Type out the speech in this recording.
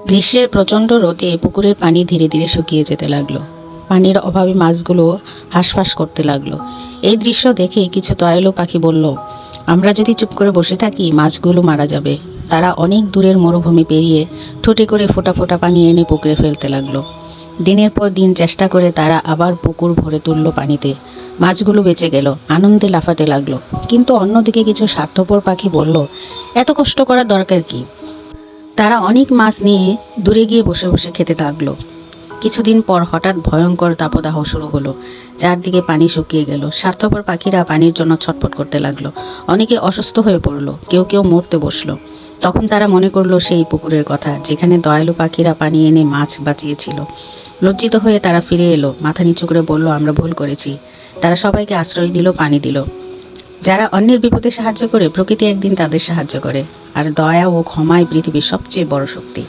গ্রীষ্মের প্রচণ্ড রোদে পুকুরের পানি ধীরে ধীরে শুকিয়ে যেতে লাগলো। পানির অভাবে মাছগুলো হাঁসফাঁস করতে লাগলো। এই দৃশ্য দেখে কিছু দয়ালু পাখি বলল, আমরা যদি চুপ করে বসে থাকি মাছগুলো মারা যাবে। তারা অনেক দূরের মরুভূমি পেরিয়ে ঠোঁটে করে ফোঁটা ফোঁটা পানি এনে পুকুরে ফেলতে লাগলো। দিনের পর দিন চেষ্টা করে তারা আবার পুকুর ভরে তুলল পানিতে। মাছগুলো বেঁচে গেল, আনন্দে লাফাতে লাগলো। কিন্তু অন্যদিকে কিছু স্বার্থপর পাখি বলল, এত কষ্ট করার দরকার কি? তারা অনেক মাছ নিয়ে দূরে গিয়ে বসে বসে খেতে থাকলো। কিছুদিন পর হঠাৎ ভয়ঙ্কর দাবদাহ শুরু হলো। চারদিকে পানি শুকিয়ে গেল। স্বার্থপর পাখিরা পানির জন্য ছটফট করতে লাগলো। অনেকে অসুস্থ হয়ে পড়লো, কেউ কেউ মরতে বসলো। তখন তারা মনে করলো সেই পুকুরের কথা, যেখানে দয়ালু পাখিরা পানি এনে মাছ বাঁচিয়েছিল। লজ্জিত হয়ে তারা ফিরে এলো, মাথা নিচু করে বলল, আমরা ভুল করেছি। তারা সবাইকে আশ্রয় দিল, পানি দিল। যারা অন্যের বিপদে সাহায্য করে, প্রকৃতি একদিন তাদের সাহায্য করে। আর দয়া ও ক্ষমাই পৃথিবীর সবচেয়ে বড় শক্তি।